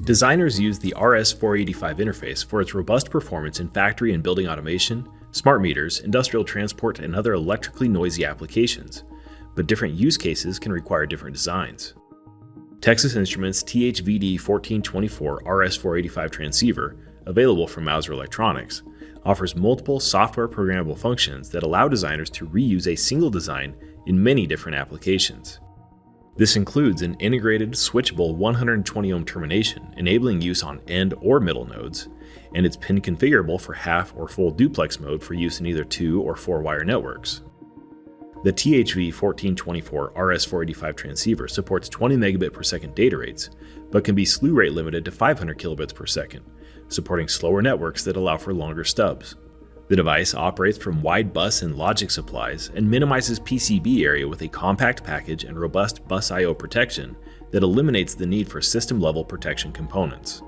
Designers use the RS-485 interface for its robust performance in factory and building automation, smart meters, industrial transport, and other electrically noisy applications, but different use cases can require different designs. Texas Instruments' THVD1424 RS-485 transceiver, available from Mouser Electronics, offers multiple software-programmable functions that allow designers to reuse a single design in many different applications. This includes an integrated switchable 120 ohm termination, enabling use on end or middle nodes, and it's pin-configurable for half or full duplex mode for use in either 2 or 4 wire networks. The THV1424 RS-485 transceiver supports 20 megabit per second data rates, but can be slew rate limited to 500 kilobits per second, supporting slower networks that allow for longer stubs. The device operates from wide bus and logic supplies and minimizes PCB area with a compact package and robust bus I/O protection that eliminates the need for system-level protection components.